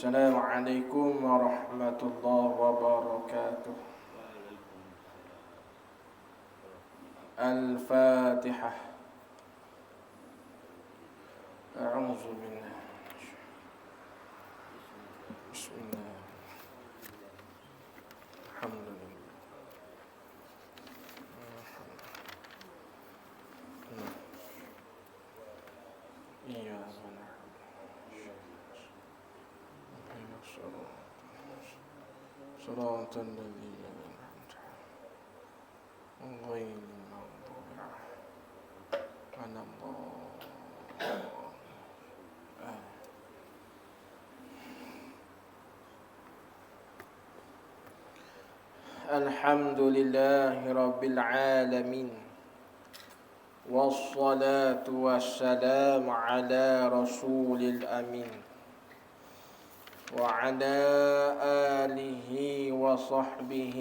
Assalamualaikum warahmatullahi wabarakatuh. Al-Fatihah. A'udzu billah. Bismillah. Alhamdulillah. Iya, benar. صراط الذين أنعمت عليهم غير المغضوب عليهم ولا الضالين. الحمد لله رب العالمين والصلاة والسلام على رسول الأمين وعلى آله وصحبه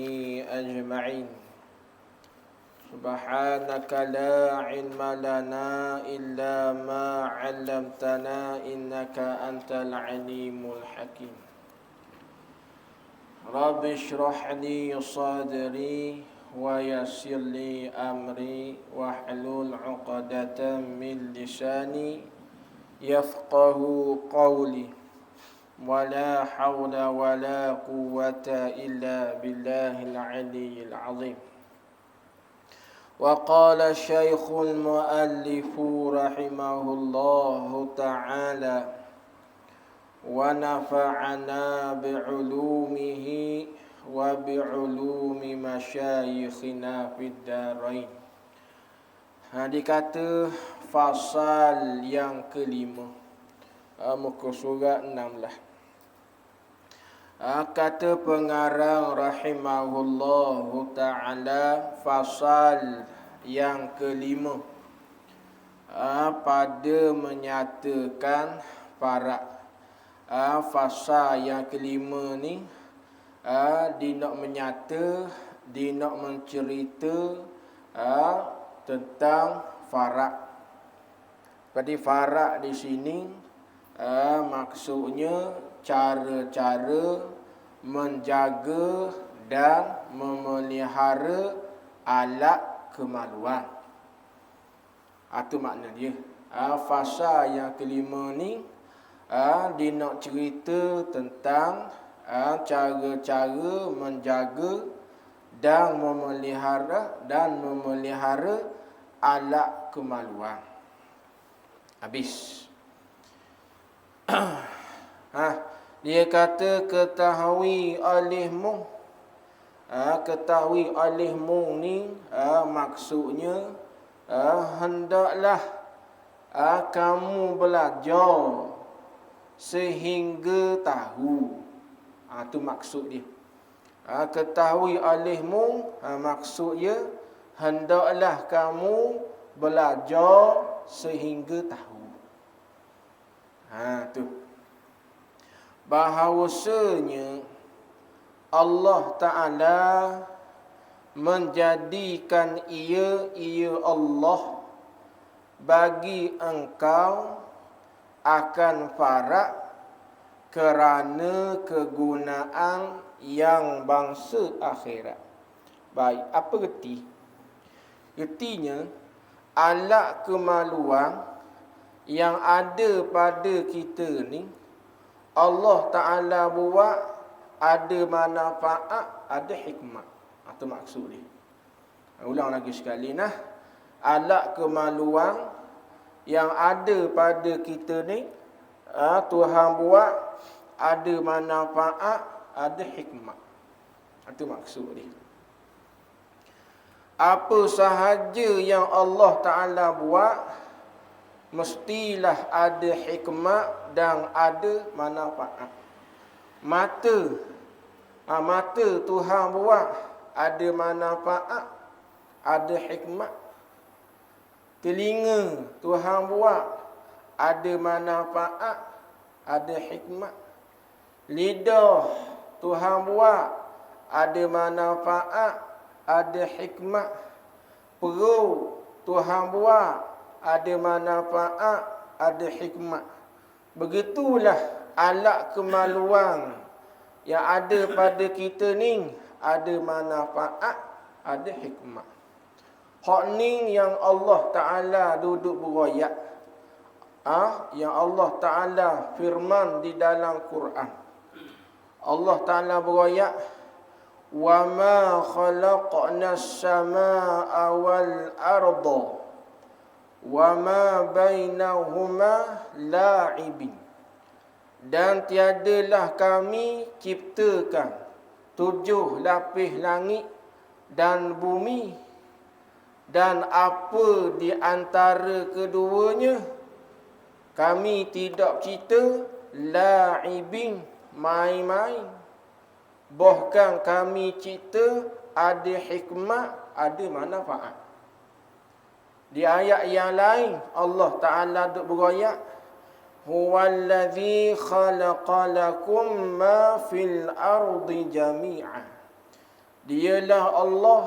أجمعين. سبحانك لا علم لنا إلا ما علمتنا إنك أنت العليم الحكيم. رب اشرح لي صدري ويسر لي أمري واحلل عقدة من لساني يفقه قولي. ولا حول ولا قوة إلا بالله العلي العظيم. وقال الشيخ المؤلف رحمه الله تعالى ونفعنا بعلومه وبعلوم مشايخنا في الدارين. Dikata fasal yang kelima, muka surat 16. Kata pengarang rahimahullahu ta'ala, fasal yang kelima pada menyatakan farak. Fasal yang kelima ni dia nak menyata, dia nak mencerita tentang farak. Jadi farak di sini maksudnya cara-cara menjaga dan memelihara alat kemaluan. Itu makna dia. Fasa yang kelima ni dia nak cerita tentang cara-cara menjaga dan memelihara alat kemaluan. Habis. Dia kata ketahui olehmu. Ketahui olehmu ni maksudnya hendaklah kamu belajar sehingga tahu. Itu maksud dia. Ketahui olehmu maksudnya hendaklah kamu belajar sehingga tahu. Tu. Bahawasanya Allah Ta'ala menjadikan ia Allah bagi engkau akan farak kerana kegunaan yang bangsa akhirat. Baik, apa reti? Retinya, alat kemaluan yang ada pada kita ni Allah Ta'ala buat ada manfaat, ada hikmat. Itu maksud dia. Ulang lagi sekali nah. Alat kemaluan yang ada pada kita ni Tuhan buat ada manfaat, ada hikmat. Itu maksud dia. Apa sahaja yang Allah Ta'ala buat mestilah ada hikmat dan ada manfaat. Mata Tuhan buat ada manfaat, ada hikmat. Telinga Tuhan buat ada manfaat, ada hikmat. Lidah Tuhan buat ada manfaat, ada hikmat. Perut Tuhan buat ada manfaat, ada hikmat. Begitulah alat kemaluan yang ada pada kita ni ada manfaat, ada hikmah. Hak ni yang Allah Ta'ala duduk beroyak. Yang Allah Ta'ala firman di dalam Quran. Allah Ta'ala beroyak, wa ma khalaqna as-samaa'a wal arda wa ma bainahuma la'ibin. Dan tiadalah kami ciptakan 7 lapis langit dan bumi dan apa di antara keduanya kami tidak cipta la'ibin, main-main. Bahkan kami cipta ada hikmah, ada manfaat. Di ayat yang lain Allah Ta'ala duk beroyak, huwallazi khalaqa lakum ma fil ardi jami'an. Dialah Allah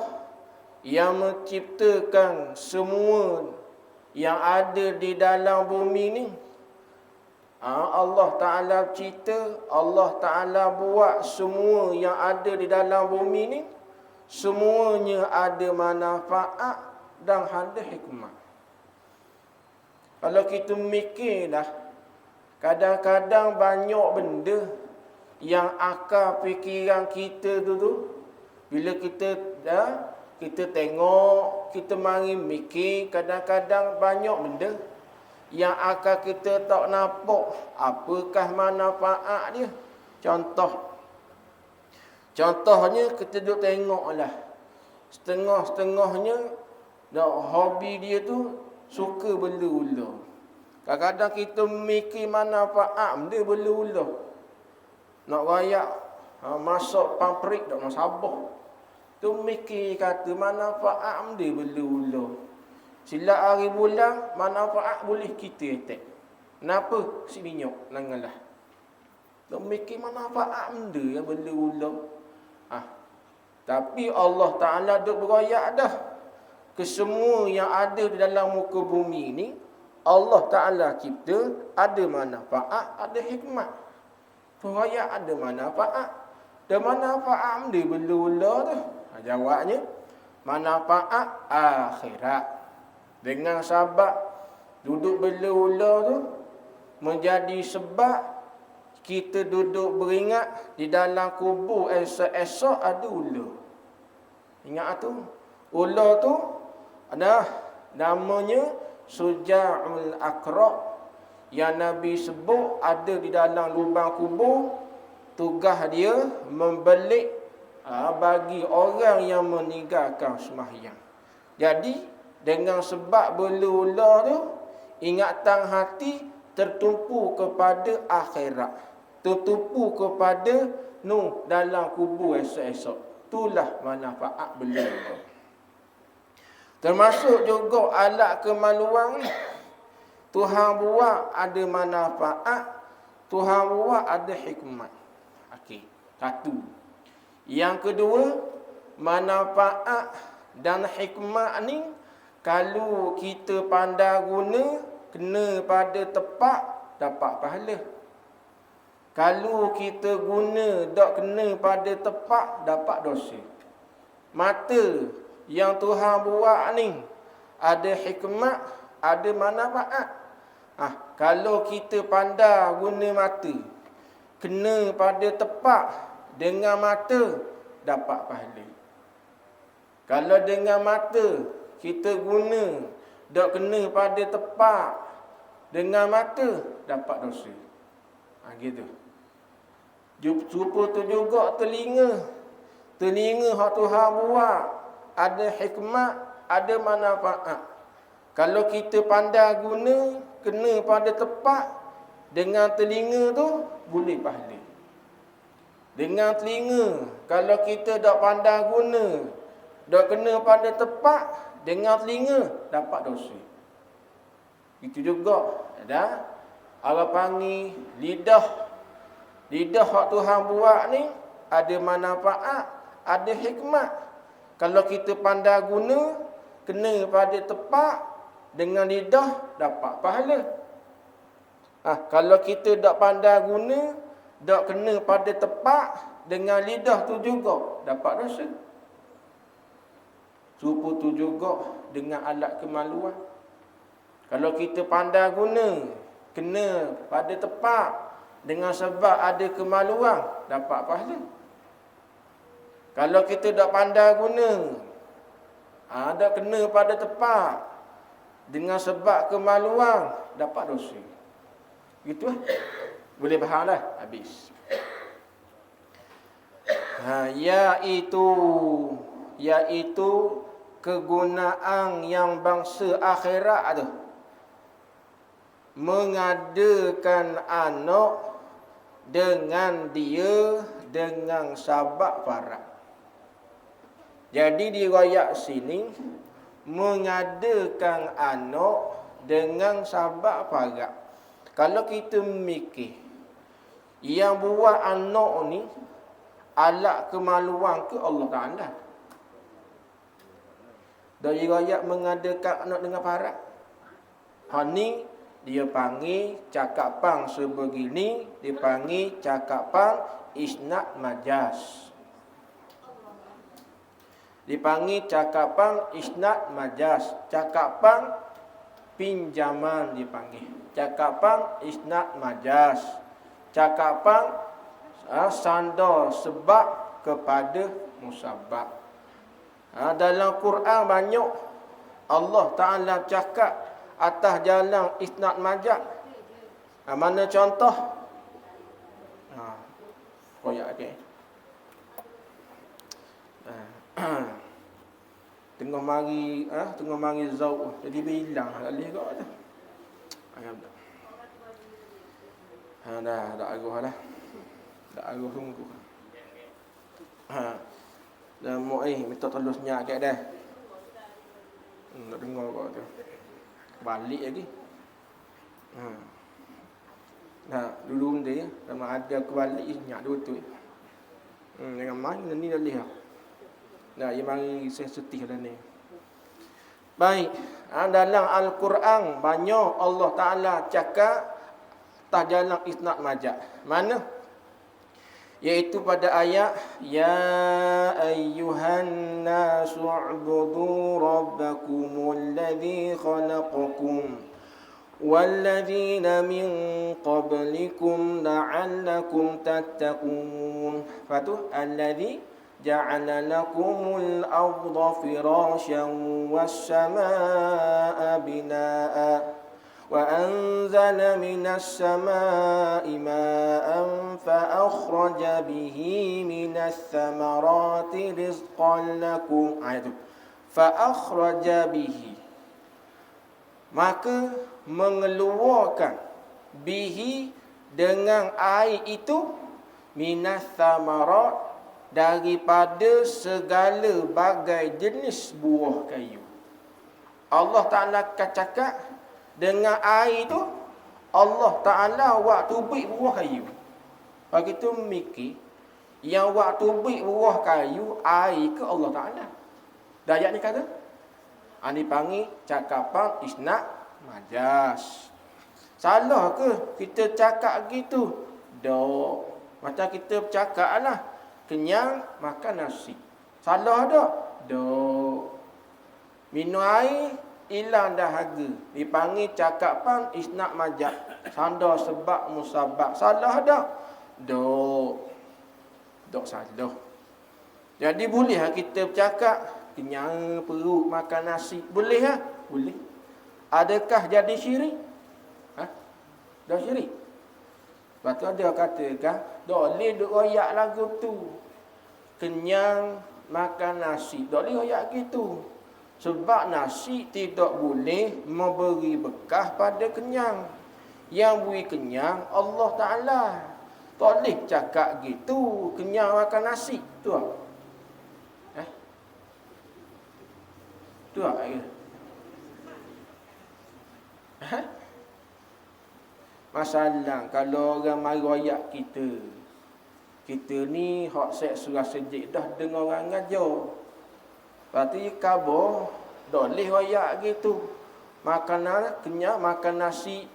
yang menciptakan semua yang ada di dalam bumi ni. Allah Ta'ala cipta, Allah Ta'ala buat semua yang ada di dalam bumi ni, semuanya ada manfaat dan ada hikmah. Kalau kita mikir dah, kadang-kadang banyak benda yang akal fikiran kita tu bila kita tengok, kita mari mikir, kadang-kadang banyak benda yang akal kita tak nampak apakah manfaat dia. Contohnya kita duk tengoklah, setengahnya hobi dia tu suka bela ular. Kadang-kadang kita mikir manfaat benda bela ular. Nak rayak masuk pabrik tak nak sabar. Tu mikir kata manfaat benda bela ular. Silap hari bulan, manfaat boleh kita attack. Kenapa? Si minyak, nangalah. Tak mikir manfaat benda yang bela ular. Tapi Allah Ta'ala duk beroyak dah. Kesemua yang ada di dalam muka bumi ni, Allah Ta'ala cipta, ada manfaat, ada hikmat. Beroyak ada manfaat. Dan manfaat benda bela ular tu. Jawabnya, manfaat akhirat. Dengan sebab duduk bela ular tu menjadi sebab kita duduk beringat di dalam kubur esok-esok ada ular. Ingat tu? Ular tu ada namanya Suja'ul Aqra, yang Nabi sebut ada di dalam lubang kubur. Tugas dia membelik bagi orang yang meninggalkan sembahyang. Jadi dengan sebab bela ular tu, ingatan hati tertumpu kepada akhirat, tertumpu kepada dalam kubur esok-esok. Itulah manfaat bela ular. Termasuk juga alat kemaluan ni. Tuhan buat ada manfaat, Tuhan buat ada hikmat. Okey, satu. Yang kedua, manfaat dan hikmat ni kalau kita pandai guna, kena pada tepat, dapat pahala. Kalau kita guna tak kena pada tepat, dapat dosa. Mata yang Tuhan buat ni ada hikmat, ada manfaat. Kalau kita pandai guna mata, kena pada tepat dengan mata, dapat pahala. Kalau dengan mata kita guna tak kena pada tepat dengan mata, dapat dosa. Gitu. Serupa tu juga telinga. Telinga hak Tuhan buat ada hikmat, ada manfaat. Kalau kita pandai guna, kena pada tepat dengan telinga tu, boleh pahala. Dengan telinga, kalau kita tak pandai guna, tak kena pada tepat dengan telinga, dapat dosa. Itu juga ada orang panggil lidah. Lidah hak Tuhan buat ni ada manfaat, ada hikmat. Kalau kita pandai guna, kena pada tepat dengan lidah, dapat pahala. Kalau kita tak pandai guna, tak kena pada tepat dengan lidah tu juga dapat dosa. Serupa tu juga dengan alat kemaluan. Kalau kita pandai guna, kena pada tepat dengan sebab ada kemaluan, dapat pahala. Kalau kita tak pandai guna, tak kena pada tepat dengan sebab kemaluan, dapat dosa. Gitu lah. Boleh faham dah? Habis. Iaitu kegunaan yang bangsa akhirat tu mengadakan anak dengan dia dengan sabab farad. Jadi diriwayat sini mengadakan anak dengan sabab farad. Kalau kita mikir yang buat anak ni alat kemaluan ke Allah Ta'ala? Dari riwayat mengadakan anak dengan farad. Ni dia panggil cakapan sebegini, dipanggil cakapan isnad majaz. Dipanggil cakapan isnad majaz, cakapan pinjaman dipanggil. Cakapan isnad majaz, cakapan sandar sebab kepada musabab. Dalam Quran banyak Allah Ta'ala cakap atas jalan isnad majaz. Mana contoh? Koyak okey. Tengah mari zauq jadi bilang kali kau tu. Dah aruh dah. Dah aruh sungguh. Dah mau minta tolong senyap kat dah. Nak dengar kau tu. Balik lagi. Dulu dia sama ada aku balik senyap dua tu. Jangan main ni dah lihat. Ia mari sensitif dah ni. Baik, dalam Al-Quran banyak Allah Ta'ala cakap atas jalan isnad majaz. Mana? Iaitu pada ayat ya ayyuhan nasu ubudu rabbakumul ladzi khalaqakum walladzina min qablikum la'allakum tattaqun. Fatu alladzi ja'ala lakumul arda firasyan was-samaa'a binaa'a وأنزل من السماء ماء فأخرج به من الثمرات رزقا لكم. فأخرج به, maka mengeluarkan bihi dengan air itu minas thamarat daripada segala bagai jenis buah kayu. Allah Ta'ala cakap dengan air tu Allah Ta'ala waktu beri buah kayu. Bagi tu mikir yang waktu beri buah kayu air ke Allah Ta'ala? Ayat ni kata ni panggil cakapan isnad majaz. Salah ke kita cakap gitu? Dok. Macam kita bercakap lah kenyang makan nasi. Salah tak? Dok. Minum air hilang dahaga. Dipanggil cakapan isnad majaz. Sandar sebab musabab. Salah tak? Dok salah. Jadi boleh kita bercakap kenyang perut makan nasi. Boleh lah? Boleh. Adakah jadi syirik? Dah syirik. Lepas tu ada katakan boleh duk royak lagu tu. Kenyang makan nasi. Tak boleh royak gitu. Sebab nasi tidak boleh memberi bekah pada kenyang. Yang beri kenyang Allah Ta'ala. Tak boleh cakap gitu, kenyang makan nasi. Tu lah. Tu lah. Masalah kalau orang mari royak kita. Kita ni hak set surah sejid dah dengar orang ngajar. Berarti khabar tak boleh royak gitu. Makanan kenyang makan nasi.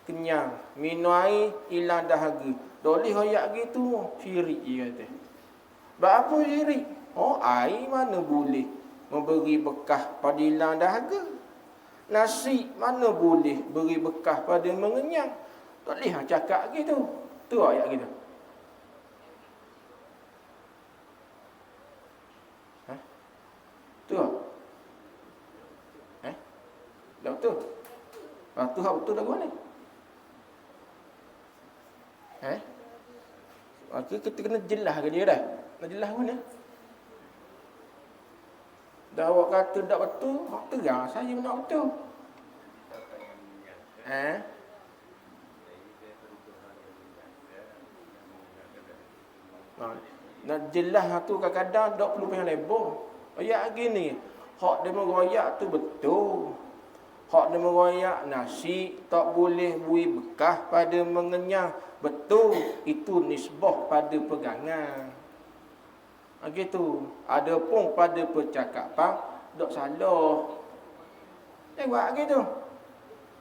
kenyang. Minum air, hilang dahaga. Boleh royak gitu, syirik dia kata. Sebab apa syirik? Oh, air mana boleh memberi bekah pada hilang dahaga. Nasi mana boleh beri bekah pada mengenyang. Tak boleh cakap gitu. Tu ayat gitu. Ha? Tu tak betul. Tu hak betul lagu mana? Kita kena jelas ke dia dah. Nak jelas mana? Dah awak kata tak betul, hak terang saya nak betul. Nak jelas tu kadang-kadang tak perlu payah lebar. Ayat gini, hak dia meroyak tu betul. Hak dia meroyak nasi tak boleh beri bekah pada mengenyang. Betul, itu nisbah pada pegangan. Gitu. Adapun pada percakapan tak salah. Buat gitu.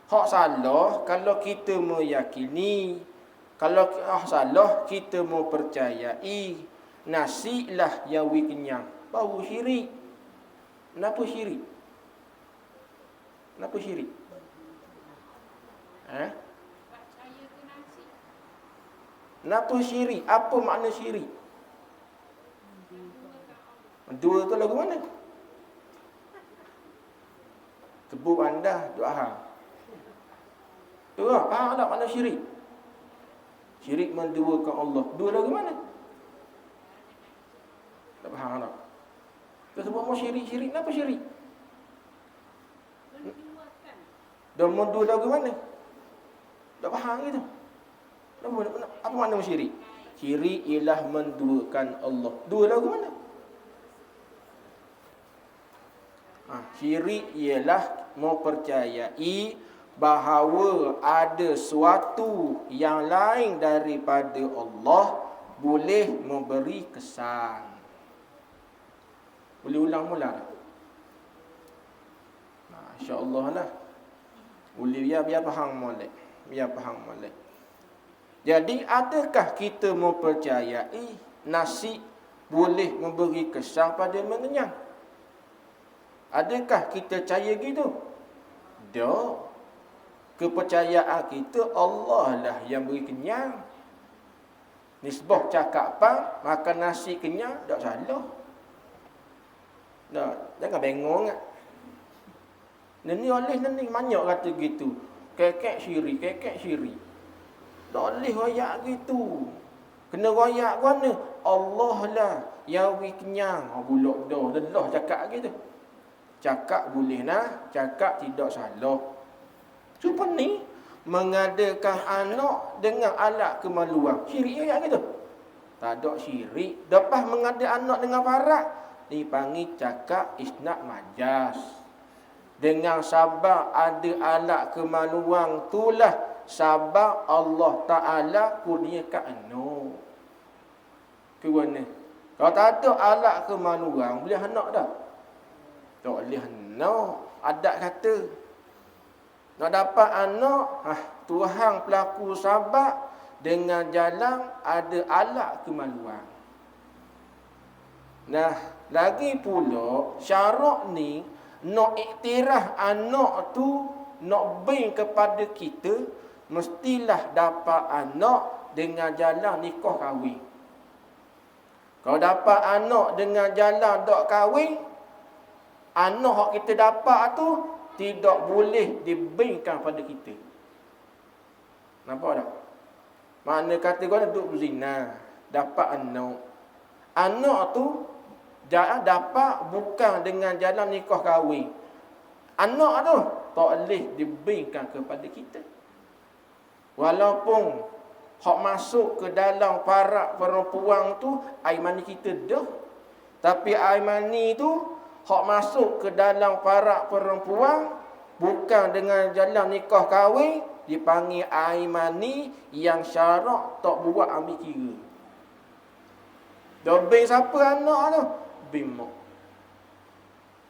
Hak salah kalau kita meyakini, kalau salah kita mempercayai nasi lah yang wi kenyang. Baru syirik. Kenapa syirik? Kenapa syirik? Kenapa syirik? Apa makna syirik? Dua tu lagu mana? Tebu anda dua hal. Tu lah, faham tak makna syirik? Syirik menduakan Allah. Dua lagu mana? Tak faham tak? Kita sebut mau syirik-syirik. Kenapa syirik? Dan mendua lagu mana? Tak faham gitu. Apa makna syirik? Syirik ialah menduakan Allah. Dua lagu mana? Syirik ialah mempercayai bahawa ada sesuatu yang lain daripada Allah boleh memberi kesan. Boleh ulang mula tak? InsyaAllah lah. Boleh biar faham molek. Biar faham molek. Jadi adakah kita mempercayai nasi boleh memberi kesan pada mengenyang? Adakah kita percaya gitu? Tak. Kepercayaan kita Allah lah yang beri kenyang. Nisbah cakapan makan nasi kenyang tak salah. Tak, jangan bengong ah. Neni oleh neni banyak kata gitu. Kekek syirik, kekek syirik. Tak boleh royak gitu. Kena royak mana? Allah lah yang beri kenyang. Bulak dah, lelah cakap gitu. Cakap boleh nah, cakap tidak salah. Cuma ni mengadakan anak dengan alat kemaluan. Syirik ya gitu. Tak ada syirik. Lepas mengada anak dengan farak, dipanggil cakap isnad majas. Dengan sabab ada alat kemaluan itulah sabab Allah Ta'ala kurniakan anak. Ke mana? Kalau tak ada alat kemaluan, boleh anak tak? Tak boleh anak. Adat kata nak dapat anak, Tuhan pelaku sabab dengan jalan ada alat kemaluan. Nah, lagi pula syarat ni nak iktiraf anak tu nak beri kepada kita mestilah dapat anak dengan jalan nikah kahwin. Kalau dapat anak dengan jalan tak kahwin, anak yang kita dapat tu tidak boleh diberikan pada kita. Nampak tak? Makna kata kau duduk berzina, dapat anak. Anak tu jangan dapat bukan dengan jalan nikah kahwin. Anak tu tak boleh diberikan kepada kita. Walaupun hak masuk ke dalam farak perempuan tu air mani kita dah. Tapi air mani tu hak masuk ke dalam farak perempuan bukan dengan jalan nikah kahwin, dipanggil air mani yang syarak tak buat ambil kira. Dobeng siapa anak tu? Bimak.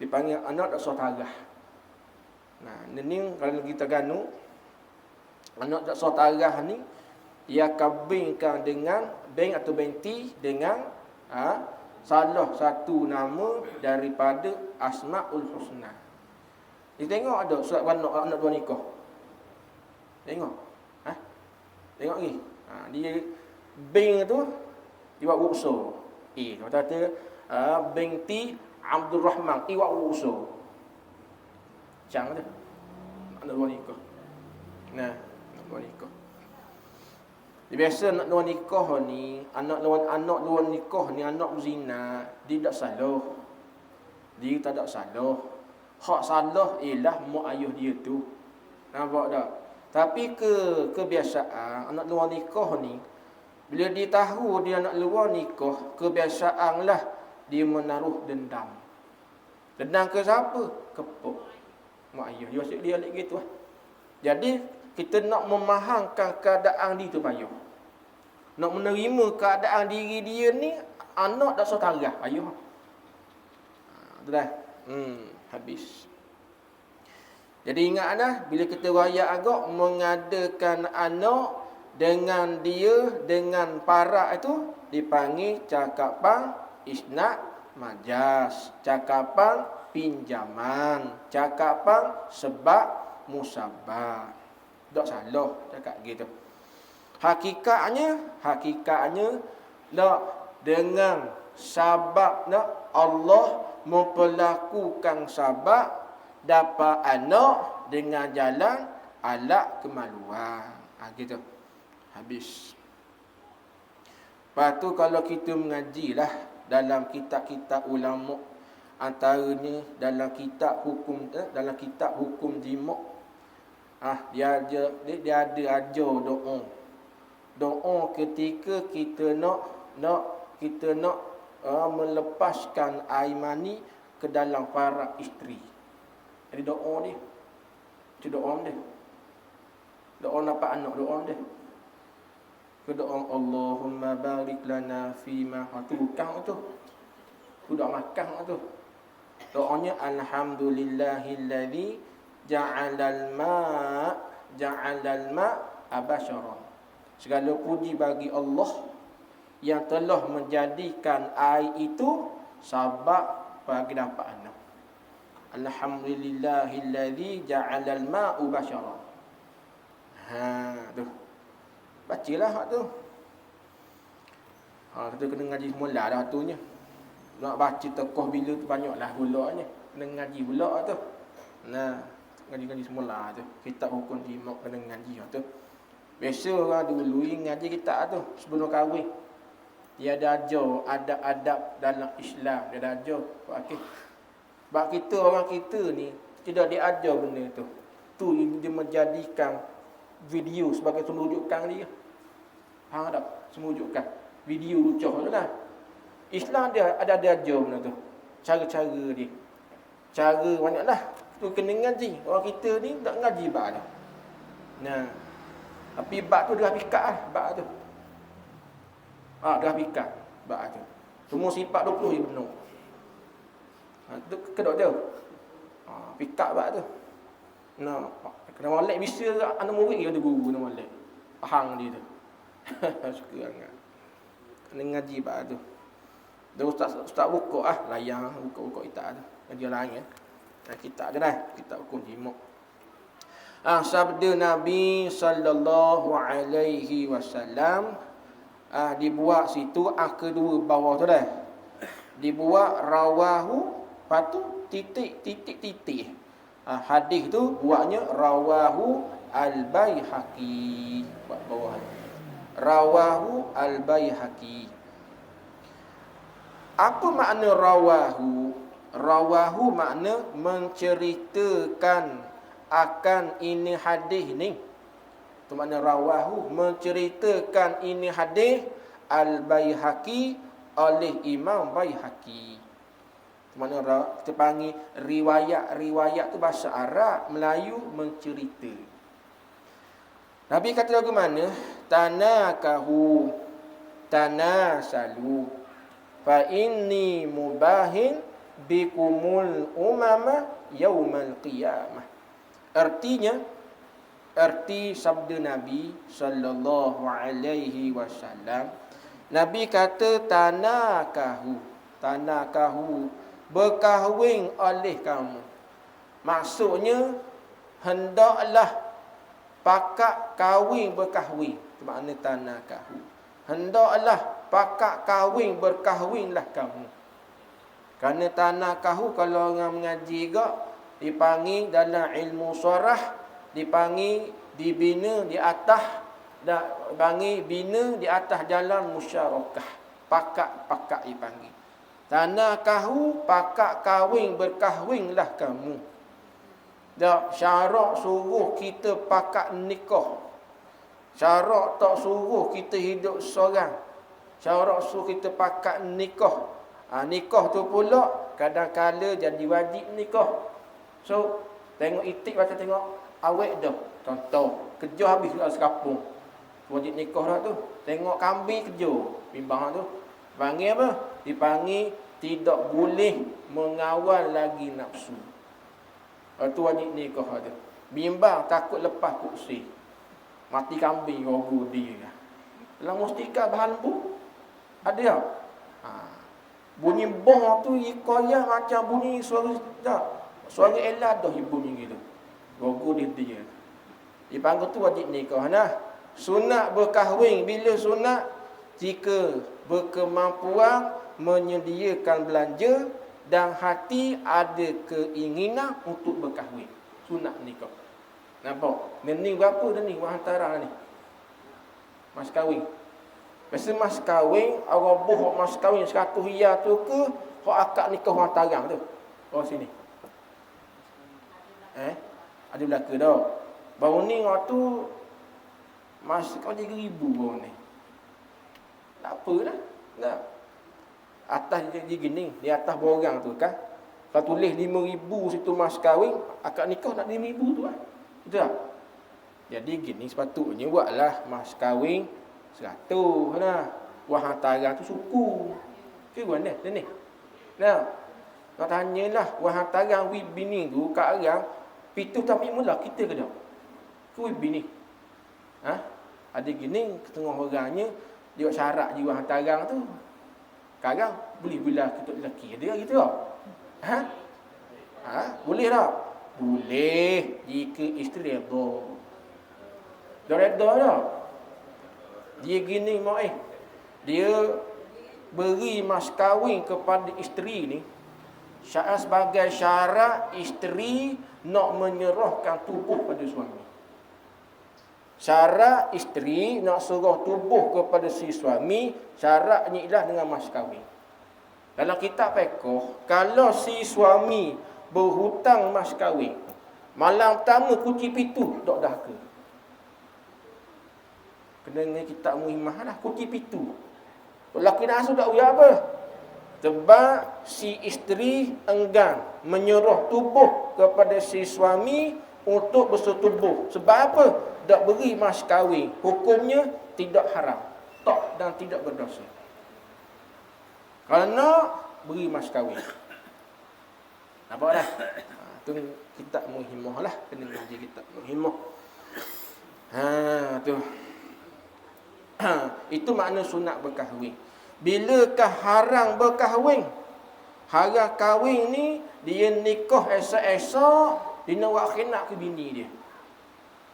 Dipanggil anak tak saudarah. Nah, ini kalau kita ganu Anak tak saudarah ni dia kabingkan dengan beng atau benti dengan salah satu nama daripada Asmaul Husna. Dia tengok ada surat anak dua nikah. Tengok. Tengok ni. Dia beng tu dia buat usul. Kata benti Abdul Rahman iwak usul. Cang tu. Anak dua nikah. Nah, anak dua nikah. Biasa anak dua nikah ni, anak dua nikah ni anak berzina, dia tak salah. Dia tak ada salah. Hak salah ialah mak ayah dia tu. Nampak tak? Tapi kebiasaan anak luar nikah ni, bila dia tahu dia anak luar nikah, kebiasaanlah dia menaruh dendam. Dendam ke siapa? Kepuk mak ayah. Dia maksud dia gitu lah. Jadi kita nak memahamkan keadaan dia tu payah. Nak menerima keadaan diri dia ni, anak tak saudarah ayah. Tu dah. Habis. Jadi ingat dah, bila kita raya agak mengadakan anak dengan dia, dengan parak itu, dipanggil cakapan isnad majas, cakapan pinjaman, cakapan sebab musabah. Tak salah cakap gitu. Hakikatnya nak dengan sabab nak Allah memperlakukan sabab dapat anak dengan jalan alat kemaluan. Gitu. Habis. Lepas tu kalau kita mengajilah dalam kitab-kitab ulama, antaranya dalam kitab hukum jima', dia ada ajar doa ketika kita nak melepaskan air mani ke dalam para isteri. Jadi doa dia. Itu doa dia. Doa nampak anak doa dia. Doa Allahumma barik lana fima tukang tu. Doa makan tu. Doanya alhamdulillahilladzi ja'alal ma' abashara. Segala puji bagi Allah yang telah menjadikan air itu sebab bagi dapat anak. Alhamdulillahilladzi ja'alal ma'u bashara. Tu. Bacalah hak tu. Kita kena ngaji semula dah hatunya. Nak baca tokoh bila tu banyaklah pulaknya. Kena ngaji pula tu. Nah, ngaji semula tu. Kitab hukum jima' kena ngaji tu. Biasa orang dulu ngaji kitab tu sebelum kahwin. Dia ada ajar adab-adab dalam Islam. Dia ada ajar. Okey. Sebab kita orang kita ni tidak diajar benda tu. Tu dia menjadikan video sebagai rujukan dia. Faham tak? Semujukan. Video lucuh tu lah. Islam dia ada ajar benda tu. Cara-cara dia. Cara banyaklah. Tu kena ngaji. Orang kita ni tak ngaji bab dah. Nah. Tapi bab tu dah pikat lah. Bab tu. Dah pikat. Bab tu. Semua sifat 20 je benar. Tu kedok dia. Pikat bab tu. Nah. Kena molek bisa anak murid dia ada guru kena molek. Faham dia tu. Suka sangat. Kena ngaji bab tu. Dia ustaz buka layang buka kitab tu. Ngaji lain kitab je dah. Kitab hukum jima'. Sabda Nabi sallallahu alaihi wasallam dibuat situ kedua bawah tu dah. Dibuat rawahu, patu titik. Hadis tu buatnya rawahu al-Baihaqi. Buat bawah. Rawahu al-Baihaqi. Apa makna rawahu? Rawahu makna menceritakan akan ini hadis ni. Itu makna rawahu, menceritakan ini hadis al-Baihaqi oleh Imam Baihaqi. Itu makna kita panggil riwayat tu bahasa Arab, Melayu mencerita. Nabi kata lagu mana? Tanakahu tanasalu fa inni mubahin bikumul umama yaumal qiyamah. Artinya erti sabda Nabi sallallahu alaihi wasallam. Nabi kata tanakahu, berkahwin oleh kamu. Maksudnya hendaklah pakak kahwin berkahwin. Itu makna tanakahu. Hendaklah pakak kahwin berkahwinlah kamu. Kerana tanakahu kalau orang mengaji gak dipanggil dalam ilmu syarah, dipanggil dibina di atas, panggil bina di atas jalan musyarakah. Pakak dipanggil. Tanakahu pakak kahwin berkahwinlah kamu. Dak syarak suruh kita pakak nikah. Syarak tak suruh kita hidup seorang. Syarak suruh kita pakak nikah. Nikah tu pula kadang-kala jadi wajib nikah. So, tengok itik macam tengok awet dah. Contoh, kerja habis kat sekapung. Wajib nikah dah tu. Tengok kambing kerja. Bimbang tu. Panggil apa? Dipanggil tidak boleh mengawal lagi nafsu. Itu wajib nikah tu. Bimbang takut lepas kursi. Mati kambing rogo dia. Dalam mustika bahan bu ada tak? Bunyi boh tu koyak macam bunyi suara tak. Suara elah dah bunyi gitu. Rogo dia. Dipanggil tu wajib nikah nah. Sunat berkahwin bila sunat jika berkemampuan menyediakan belanja dan hati ada keinginan untuk berkahwin. Sunat nikah. Nampak? Ni berapa dah ni antara ni? Mas kahwin. Biasa mas kahwin, orang boh mas kahwin 100 riyal tu ke hak akad nikah orang tarang tu. Oh sini. Ada belaka dah. Baru ni waktu mas kahwin 3,000 baru ni. Tak apalah. Nah. Atas dia gini, di atas borang tu kan. Kalau tulis 5,000 situ mas kahwin, akad nikah nak 5,000 tu lah. Betul tak? Jadi gini sepatutnya buatlah mas kahwin 100 nah. Wah hantaran tu suku. Ke mana ni? Nah. Nak tanyalah wah hantaran wi bini tu kat orang pitu tapi mula kita ke dak? Ku wi bini. Ada gini ketengah orangnya dia syarat jiwa hantaran tu. Sekarang boleh bila kita lelaki ada gitu tak? Boleh tak? Boleh jika isteri redha. Dah redha dah. Dia gini mak dia beri mas kahwin kepada isteri ni sebagai syarat isteri nak menyerahkan tubuh pada suami. Syarat isteri nak serah tubuh kepada si suami, syaratnya ialah dengan mas kahwin. Dalam kitab fiqh, kalau si suami berhutang mas kahwin, malam pertama kunci pintu dok dah ke. Kena dengan kitab Muhimmah lah, kunci pintu. Lelaki nak dak uya apa? Sebab si isteri enggan menyerah tubuh kepada si suami untuk bersetubuh. Sebab apa? Tak beri mas kahwin. Hukumnya tidak haram. Tak dan tidak berdosa. Kerana beri mas kahwin. Nampak dah? Itu kitab Muhimmah lah. Kena ngaji kitab Muhimmah. Tu. Itu makna sunat berkahwin. Bilakah haram berkahwin? Haram kahwin ni dia nikah esok-esok dia nak buat khinak ke bini dia.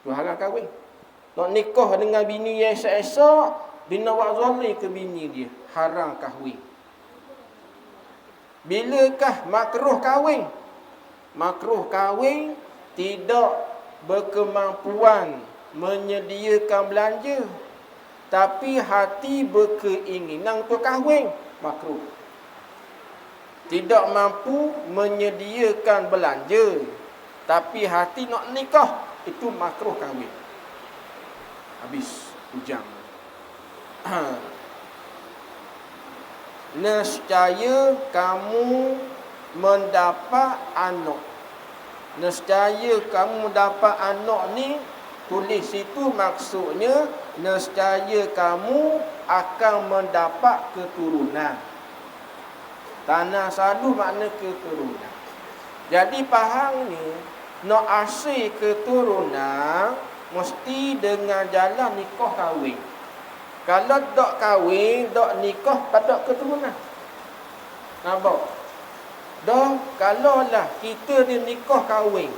Tu haram kahwin. Nak nikah dengan bini yang esok-esok dia nak buat zalim ke bini dia. Haram kahwin. Bilakah makruh kahwin? Makruh kahwin tidak berkemampuan menyediakan belanja tapi hati berkeinginan untuk kahwin, makruh. Tidak mampu menyediakan belanja tapi hati nak nikah, itu makruh kahwin. Habis hujang. Nescaya kamu mendapat anak. Nescaya kamu mendapat anak ni, tulis situ maksudnya nescaya kamu akan mendapat keturunan. Tanah sadu makna keturunan. Jadi faham ni, nak asyik keturunan mesti dengan jalan nikah kahwin. Kalau tak kahwin, tak nikah, tak ada keturunan. Nampak? Dah, kalaulah kita ni nikah kahwin,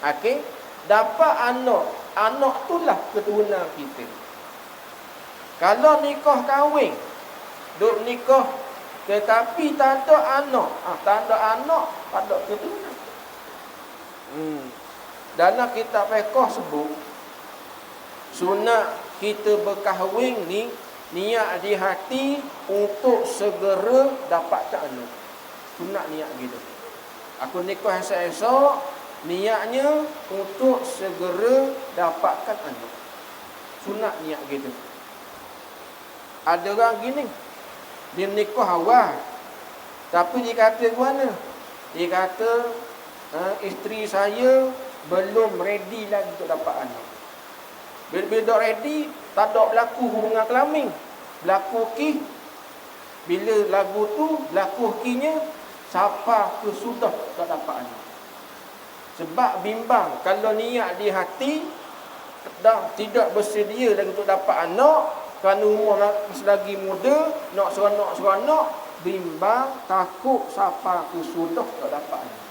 okey, dapat anak, anak itulah keturunan kita. Kalau nikah kahwin, duk nikah tetapi tak ada anak, tak ada anak, tak ada keturunan. Dalam kitab fiqh sebut sunat kita berkahwin ni niat di hati untuk segera dapatkan anak. Sunat niat gitu. Aku nikah esok-esok, niatnya untuk segera dapatkan anak. Sunat niat gitu. Ada orang gini, dia nikah awal, tapi dia kata mana? Dia kata isteri saya belum ready lagi untuk dapat anak. Bila dah ready, tak ada berlaku hubungan kelamin, berlaku kih. Bila lagu tu berlaku kihnya, siapa ke sudah tak dapat anak. Sebab bimbang, kalau niat di hati dah tidak bersedia lagi untuk dapat anak, kerana umur masih lagi muda, nak seronok, bimbang, takut siapa ke sudah tak dapat anak.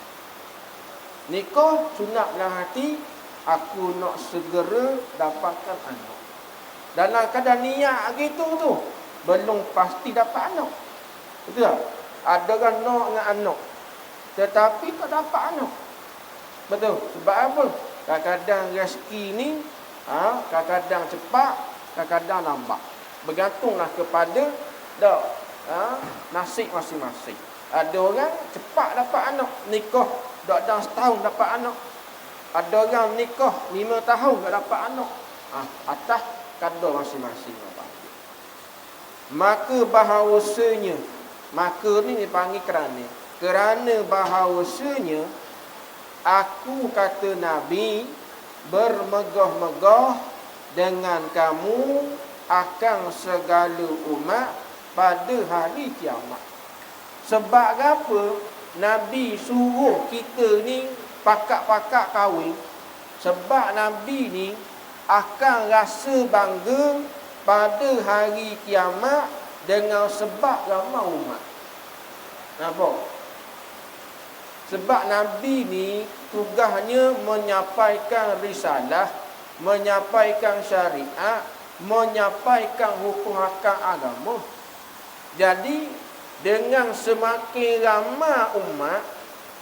Nikah sunat dalam hati, aku nak segera dapatkan anak. Dalam keadaan niat gitu tu, belum pasti dapat anak. Betul tak? Ada orang nak dengan anak, tetapi tak dapat anak. Betul? Sebab apa? Kadang-kadang rezeki ni, kadang-kadang cepat, kadang-kadang lambat. Bergantunglah kepada nasib masing-masing. Ada orang cepat dapat anak, nikah dalam setahun dapat anak. Ada orang nikah 5 tahun tak dapat anak. Atas kadar masing-masing. Maka bahawasanya, maka ni dipanggil kerana bahawasanya aku, kata Nabi, bermegah-megah dengan kamu akan segala umat pada hari kiamat. Sebab apa Nabi suruh kita ni pakak-pakak kahwin? Sebab Nabi ni akan rasa bangga pada hari kiamat dengan sebab ramai umat. Nampak? Sebab Nabi ni tugasnya menyampaikan risalah, menyampaikan syariat, menyampaikan hukum hakam agama. Jadi dengan semakin ramai umat,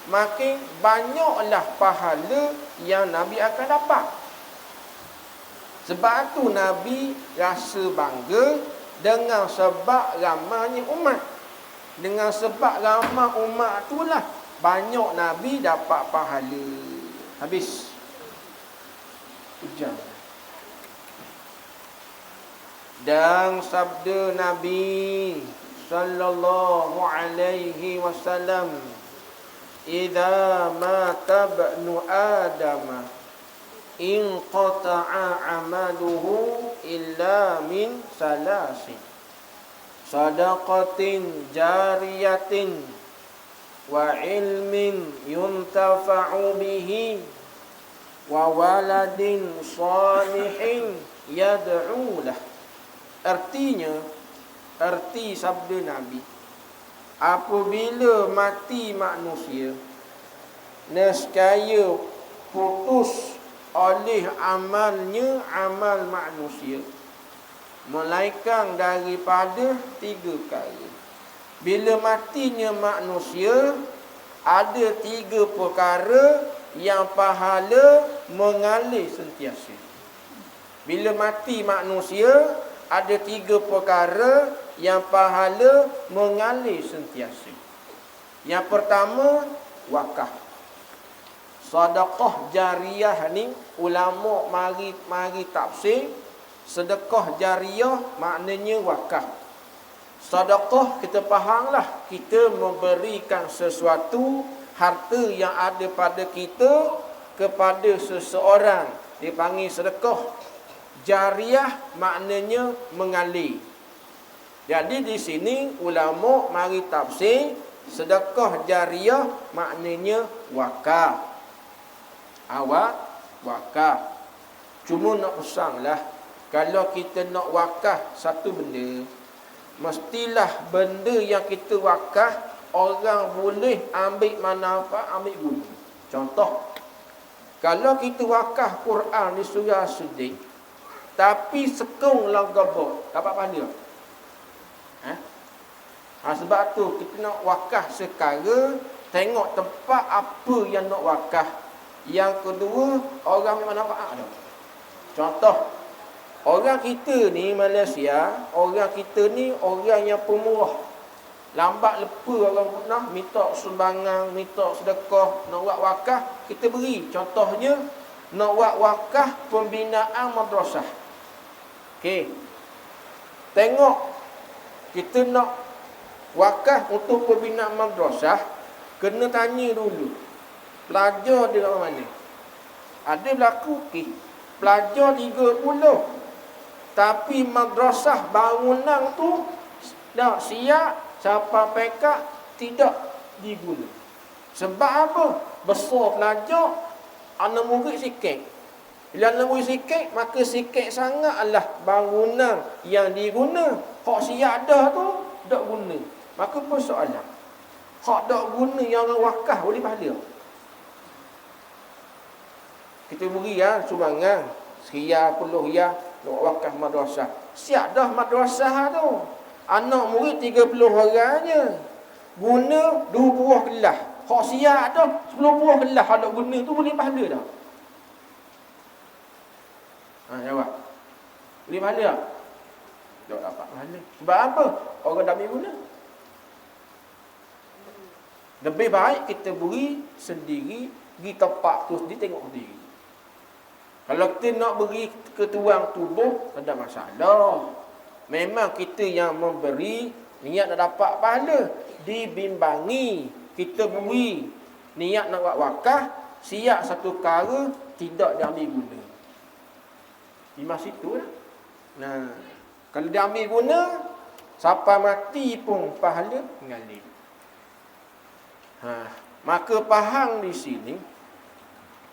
makin banyaklah pahala yang Nabi akan dapat. Sebab tu Nabi rasa bangga dengan sebab ramainya umat. Dengan sebab ramai umat itulah banyak Nabi dapat pahala. Habis. Hujan. Dan sabda Nabi sallallahu alaihi wasallam, idza mata ibnu adam in qata'a amaluhu illa min salasin, sadaqatin jariyatin wa ilmin yuntafa'u bihi wa waladin salihin yad'u lah. Artinya, arti sabda Nabi, apabila mati manusia, nescaya putus oleh amalnya, amal manusia, melainkan daripada 3 perkara. Bila matinya manusia, ada 3 perkara yang pahala mengalir sentiasa. Bila mati manusia, ada 3 perkara yang pahala mengalir sentiasa. Yang pertama, wakaf. Sedekah jariyah ni ulama mari tafsir. Sedekah jariyah maknanya wakaf. Sedekah kita fahamlah, kita memberikan sesuatu, harta yang ada pada kita kepada seseorang, dipanggil sedekah. Jariyah maknanya mengalir. Jadi di sini ulama mari tafsir sedekah jariyah maknanya wakaf. Wakaf. Cuma nak pesanlah, kalau kita nak wakaf satu benda, mestilah benda yang kita wakaf orang boleh ambil manfaat, ambil guna. Contoh, kalau kita wakaf Quran di surah As-Siddiq, tapi sekung lang gabak, dapat pahala? Sebab tu kita nak wakaf sekarang, tengok tempat apa yang nak wakaf. Yang kedua, orang memang manfaat dah. Contoh, orang kita ni Malaysia, orang kita ni orang yang pemurah. Lambat lepa orang nak minta sumbangan, minta sedekah, nak buat wakaf, kita beri. Contohnya, nak buat wakaf pembinaan madrasah. Okey. Tengok, kita nak wakaf untuk pembinaan madrasah, kena tanya dulu. Pelajar dia kat mana? Ada berlaku, okey. Pelajar 30. Tapi madrasah bangunan tu dah siap, siapa pekak tidak diguna. Sebab apa? Besar pelajar, anak murid sikit. Bila anak murid sikit, maka sikit sangatlah bangunan yang diguna. Hak siap dah tu tak guna. Maka persoalan, hak tak guna yang orang wakaf boleh pahala? Kita beri sumbangan RM1 nak wakaf madrasah. Siap dah madrasah tu. Anak murid 30 orang je. Guna 2 buah kelas. Hak siap dah 10 buah kelas. Hak tak guna tu boleh pahala dah. Jawab. Boleh pahala tak? Tak dapat pahala. Sebab apa? Orang tak ambil guna. Lebih baik kita beri sendiri, pergi tempat tu sendiri, tengok sendiri. Kalau kita nak beri ke tuang tubuh, tak ada masalah. Memang kita yang memberi, niat nak dapat pahala, dibimbangi. Kita beri, niat nak buat wakaf, siap satu perkara, tidak diambil guna. Di masa itu lah. Nah, kalau diambil guna, sampai mati pun pahala mengalir. Maka faham di sini,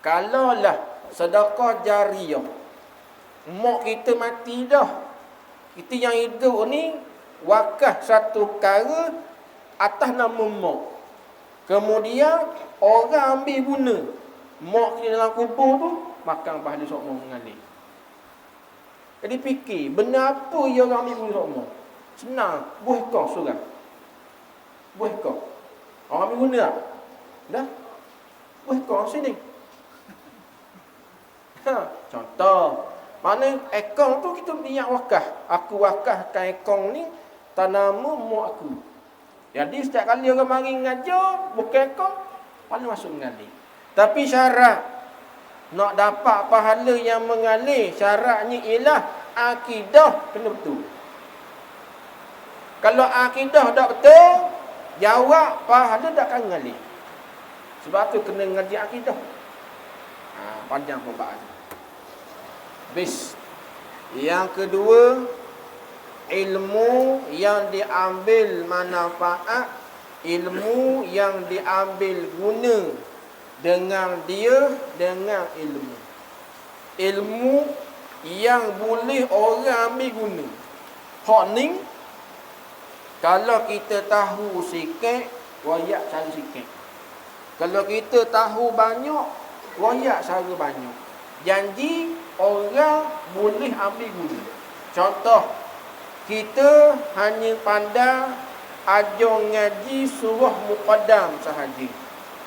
kalaulah sedekah jariah, mak kita mati dah, kita yang hidup ni wakaf satu perkara atas nama mak. Kemudian orang ambil guna mak kita dalam kubur tu, makan pahala sokmo mengalir. Jadi fikir, benda apa yang orang ambil guna sokmo? Senang, buih kau surah. Buih kau. Orang ambil guna tak? Dah? Buih kau sini. Contoh, mana ekong tu kita niat wakaf. Aku wakafkan ekong ni tanamu mak aku. Jadi setiap kali orang mari ngajar, bukan ekong, pahala masuk mengalir. Tapi syarat nak dapat pahala yang mengalir, syaratnya ialah akidah kena betul. Kalau akidah tak betul, jawab pahala tak akan mengalir. Sebab tu kena ngaji akidah. Panjang pembahasan. Bis. Yang kedua, ilmu yang diambil manfaat, ilmu yang diambil guna dengan dia, dengan ilmu. Ilmu yang boleh orang ambil guna. Hak ni, kalau kita tahu sikit, royak cara sikit. Kalau kita tahu banyak, royak cara banyak. Janji orang boleh ambil guna. Contoh, kita hanya pandang ajar ngaji surah Muqaddam sahaja.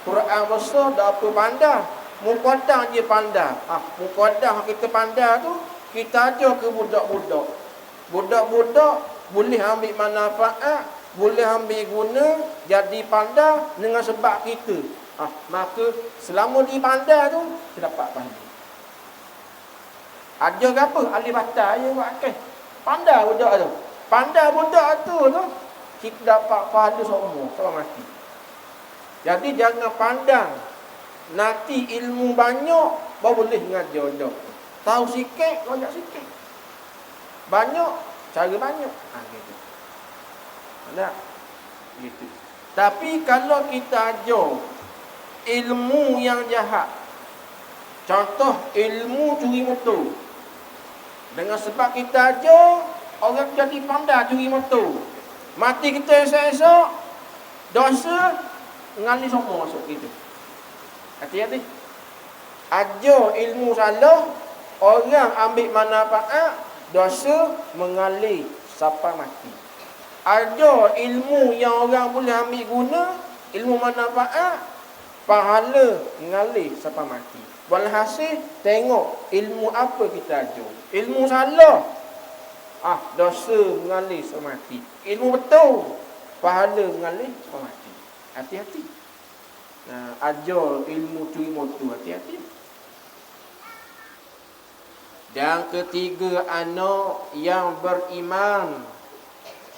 Quran besar tak apa pandang, Muqaddam je pandang. Muqaddam kita pandang tu, kita ajar ke budak-budak. Budak-budak boleh ambil manfaat, boleh ambil guna, jadi pandang dengan sebab kita. Maka selama di pandang tu, kita dapat pahala. Ajar apa? Alif batal je buat akal. Pandai budak tu. Pandai budak tu kita dapat pahala seumur sampai mati. Jadi jangan pandang nanti ilmu banyak baru boleh mengajar budak. Tahu sikit, banyak sikit. Banyak, cara banyak. Gitu. Tak? Gitu. Tapi kalau kita ajar ilmu yang jahat, Contoh ilmu curi motor. Dengan sebab kita ajar, orang jadi pandai curi motor. Mati kita esok-esok, dosa ngali semua masuk kita. Hati-hati. Ajar ilmu salah, orang ambil manfaat, dosa mengalir sampai mati. Ajar ilmu yang orang boleh ambil guna, ilmu manfaat, pahala mengalir sampai mati. Walhasil tengok ilmu apa kita ajar. Ilmu salah, dosa mengalir sampai mati. Ilmu betul, pahala mengalir sampai mati. Hati-hati. Nah, ajar ilmu curi motor, hati-hati. Dan ketiga, anak yang beriman.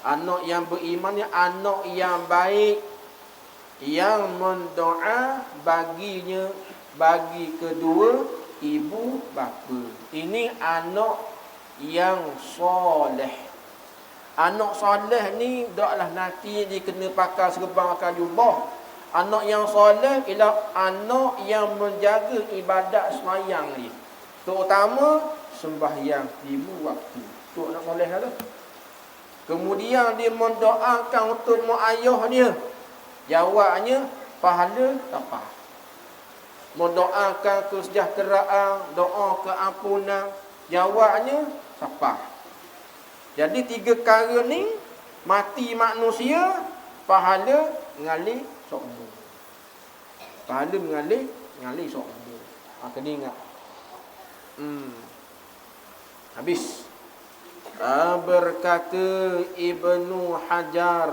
Anak yang beriman ni anak yang baik, yang mendoa baginya, bagi kedua ibu bapa. Ini anak yang soleh. Anak soleh ni taklah nanti dia kena pakai serban pakai jubah. Anak yang soleh ialah anak yang menjaga ibadat sembahyang ni. Terutama sembahyang 5 waktu. Tu anak soleh lah tu. Kemudian dia mendoakan untuk mak ayah dia. Jawabnya pahala tapah. Mendoakan kesejahteraan, doa keampunan, jawabnya tapah. Jadi 3 perkara ni mati manusia, pahala mengalir seumur. Pahala mengalir seumur. Kena ingat. Habis. Berkata Ibnu Hajar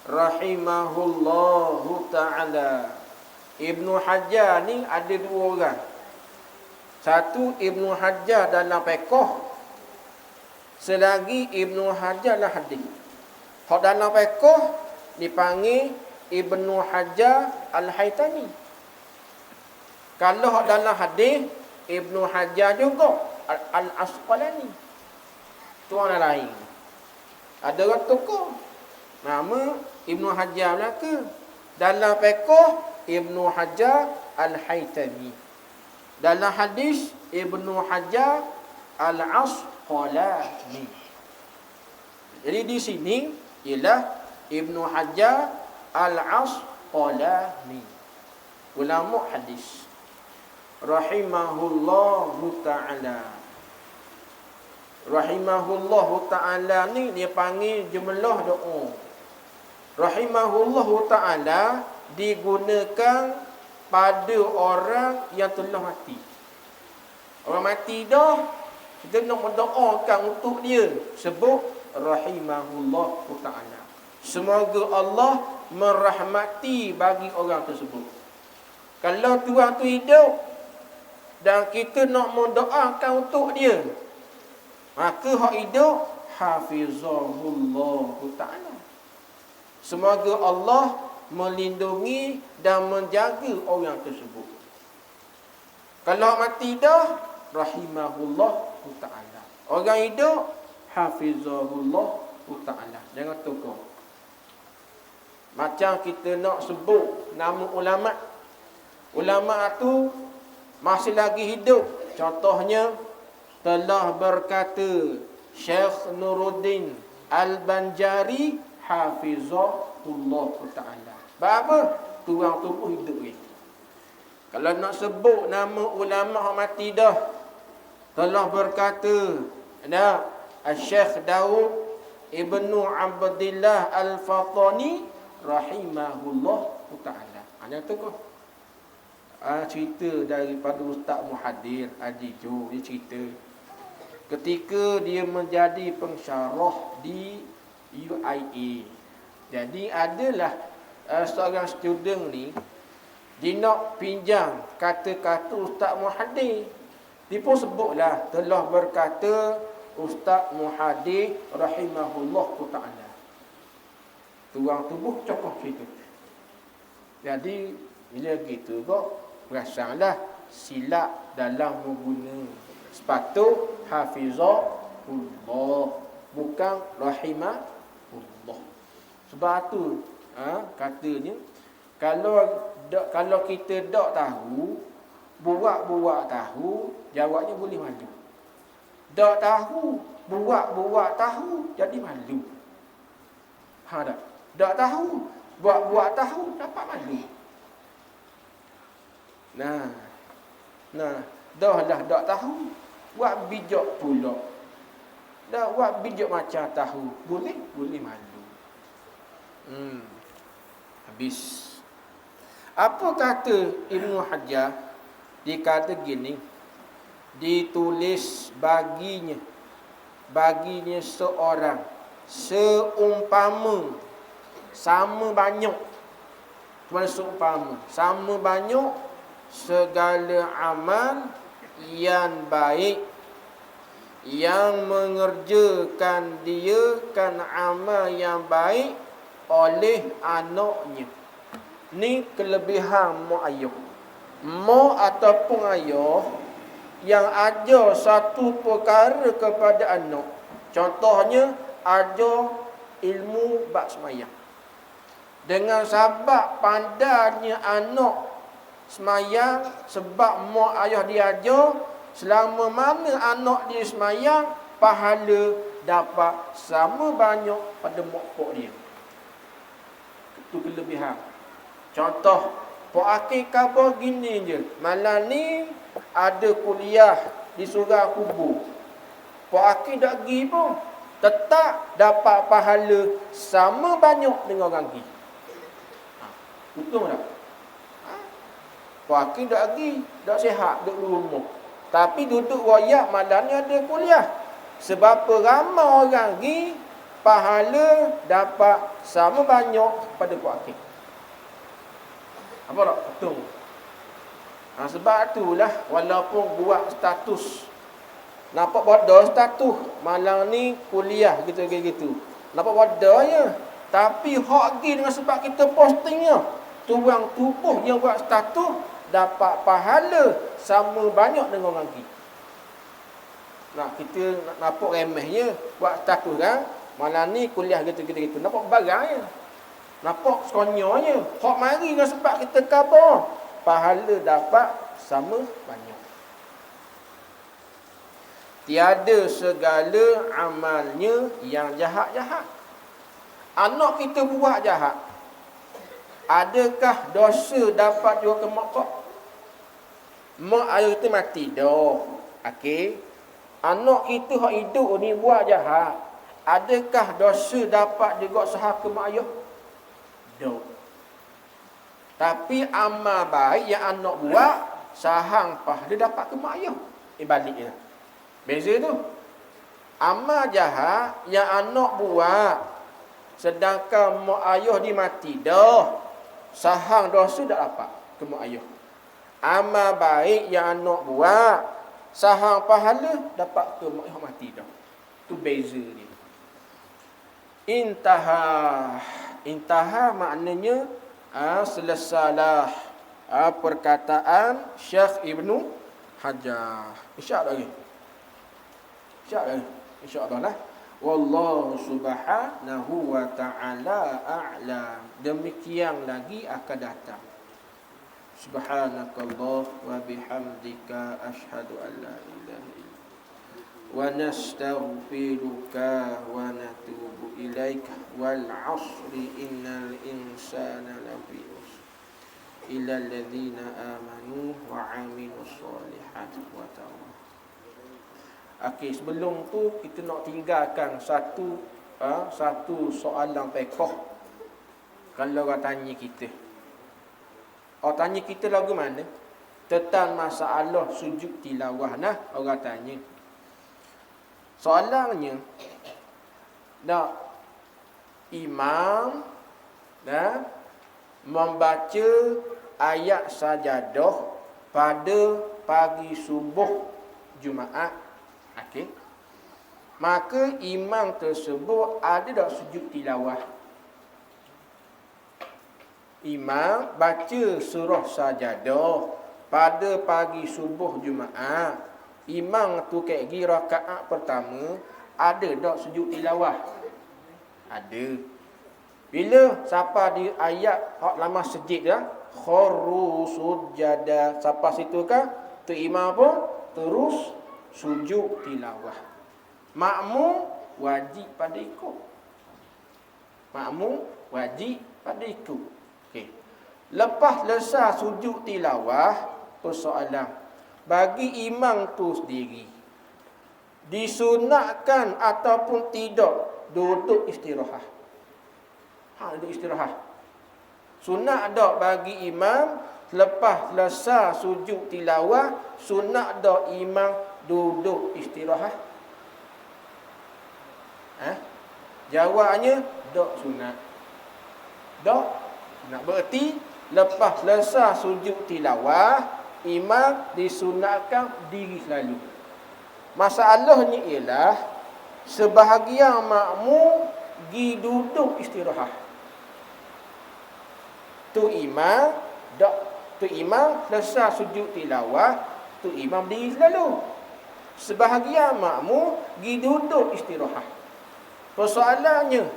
rahimahullahu ta'ala. Ibnu Hajar ni ada 2 orang. Satu Ibnu Hajar dalam fiqh, selagi Ibnu Hajar dalam hadis. Hak dalam fiqh dipanggil Ibnu Hajar Al-Haytami. Kalau hak dalam hadis Ibnu Hajar juga Al-Asqalani. Tu orang lain. Ada orang tokoh nama Ibnu Hajar Melaka. Dalam fiqh Ibnu Hajar Al-Haytami. Dalam hadis Ibnu Hajar Al-Asqalani. Jadi di sini ialah Ibnu Hajar Al-Asqalani, ulama hadis rahimahullahu ta'ala. Rahimahullahu ta'ala ni dia panggil jumlah doa. Rahimahullahu ta'ala digunakan pada orang yang telah mati. Orang mati dah, kita nak mendoakan untuk dia, sebut rahimahullahu ta'ala. Semoga Allah merahmati bagi orang tersebut. Kalau Tuhan tu hidup dan kita nak mendoakan untuk dia, maka hak hidup hafizahullahu ta'ala. Semoga Allah melindungi dan menjaga orang tersebut. Kalau mati dah, rahimahullahu ta'ala. Orang hidup hafizahullahu ta'ala. Jangan tukar. Macam kita nak sebut nama ulama. Ulama tu masih lagi hidup. Contohnya telah berkata Syekh Nuruddin Al-Banjari hafizahullah ta'ala. Apa? Tuang tu pun hidup ni. Kalau nak sebut nama ulama mati dah, telah berkata ada Syekh Daud Ibnu Abdillah Al-Fatani rahimahullah ta'ala. Hanya tu kau. Cerita daripada Ustaz Muhadir Adijo. Dia cerita ketika dia menjadi pensyarah di UIA. Jadi adalah seorang student ni, dia nak pinjam kata-kata Ustaz Muhadir. Dia pun sebutlah telah berkata Ustaz Muhadir rahimahullah ta'ala. Tuang tubuh cokoh cerita. Jadi bila gitu kok perasanlah silap dalam mengguna. Sepatut hafizahullah, bukan rahimahullah. Sebab tu katanya kalau kita tak tahu buat tahu, jawabnya boleh malu. Tak tahu, buat tahu, jadi malu. Ha tak? Tak tahu, buat tahu, dapat malu. Nah, dah lah tak tahu, buat bijak pula. Dah buat bijak macam tahu, boleh malu. Habis. Apa kata Ibnu Hajar? Dikata gini, ditulis baginya seorang seumpama sama banyak, cuma seumpama sama banyak segala amal yang baik yang mengerjakan dia kan amal yang baik oleh anaknya. Ni kelebihan mak ayah. Mak ataupun ayah yang ajar satu perkara kepada anak. Contohnya ajar ilmu bab sembahyang. Dengan sebab pandainya anak sembahyang, sebab mak ayah diajar, selama mana anak dia sembahyang, pahala dapat sama banyak pada mak pak dia. Itu kelebihan. Contoh, Pak Akik khabar gini je. Malam ni ada kuliah di surau kubur. Pak Akik tak pergi pun, tetap dapat pahala sama banyak dengan orang pergi. Betul tak? Pak Akik tak pergi, tak sihat, duduk rumah. Tapi duduk royak malam ni ada kuliah. Sebab ramai orang pergi, pahala dapat sama banyak pada Pak Akik. Apa tak? Betul. Sebab itulah walaupun buat status, nampak bodoh status malam ni kuliah gitu. Nampak bodoh ya. Tapi hak pergi dengan sebab kita postingnya, tuang tubuh yang buat status dapat pahala sama banyak dengan orang pergi. Nah, kita nak nampak remehnya buat status kan. Malam ni kuliah gitu. Nampak barangnya. Nampak sekonyanya. Hak mari dengan sebab kita khabar, pahala dapat sama banyak. Tiada segala amalnya yang jahat-jahat. Anak kita buat jahat, adakah dosa dapat juga ke mak pak? Mak ayah kita mati dah. Okey. Anak kita hak hidup ni buat jahat, adakah dosa dapat juga sahak ke mak ayah? Dah. Tapi amal baik yang anak buat, sahang pahala dapat ke mak ayah. Balik je. Beza tu. Amal jahat yang anak buat, sedangkan mak ayah dia mati dah, sahang dosa tak dapat ke mak ayah. Amal baik yang anak buat, sahang pahala dapat ke mak ayah mati dah. Tu beza dia. Intaha maknanya selesailah perkataan Syekh Ibnu Hajar. InsyaAllah lah. Wallahu subhanahu wa ta'ala a'lam. Demikian lagi akan datang. Subhanakallah wa bihamdika ashhadu an la ilaha illa wa nastaghfiruka wa natubu ilaika wal 'asri innal insana lafi khusr illa alladhina amanu wa 'amilus solihati wa tawassaw. Okey, sebelum tu kita nak tinggalkan satu soalan fiqh. Kalau orang tanya kita, lagu mana? Tentang masalah sujud tilawah. Nah, orang tanya. Soalannya, nak imam membaca ayat sajadah pada pagi subuh Jumaat. Okey. Maka imam tersebut ada tak sujud tilawah? Imam baca surah sajadah pada pagi subuh Jumaat. Imam tu kaki rakaat pertama, ada tak sujud tilawah? Ada. Bila siapa di ayat hak lama sejid dah, kharru sujada. Sampai situ kan tu imam apa? Terus sujud tilawah. Makmum wajib pada ikut. Makmum wajib pada ikut. Okey. Lepas selesai sujud tilawah, persoalan bagi imam tu sendiri disunatkan ataupun tidak duduk istirahat. Duduk istirahat. Sunat tak bagi imam lepas selesai sujud tilawah, sunat tak imam duduk istirahat? Jawabnya tak sunat. Tak sunat. Berarti lepas selesai sujud tilawah, imam disunatkan diri selalu. Masalahnya ialah sebahagian makmum pergi duduk istirahat. Tu imam selesai sujud tilawah, tu imam berdiri selalu. Sebahagian makmum pergi duduk istirahat. Persoalannya,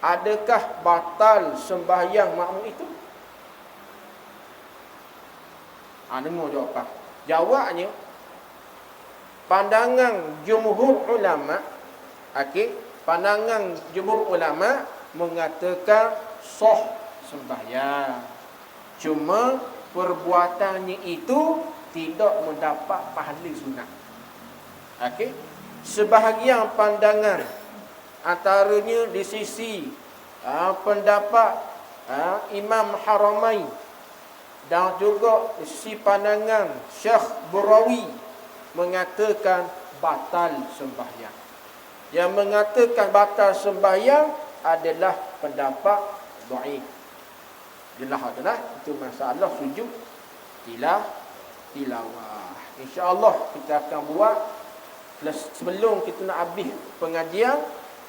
adakah batal sembahyang makmum itu? Dengar jawapan. Jawabnya, pandangan jumhur ulama, pandangan jumhur ulama mengatakan sah sembahyang. Cuma perbuatannya itu tidak mendapat pahala sunat. Sebahagian pandangan antaranya di sisi pendapat Imam Haramain dan juga di sisi pandangan Syekh Burawi mengatakan batal sembahyang. Yang mengatakan batal sembahyang adalah pendapat dhaif. Jelas adalah itu masalah sujud tilawah. Insya-Allah kita akan buat sebelum kita nak habis pengajian,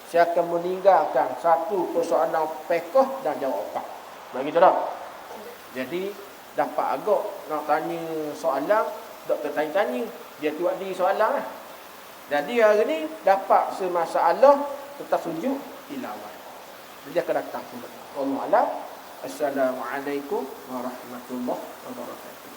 saya akan meninggalkan satu persoalan fiqh dan jawapan. Begitu tak? Jadi dapat agak nak tanya soalan, tak tertanya-tanya. Dia buat diri soalan lah. Jadi hari ni dapat semasalah tentang sujud tilawah. Jadi akan datang. Wallahu a'lam. Assalamualaikum warahmatullahi wabarakatuh.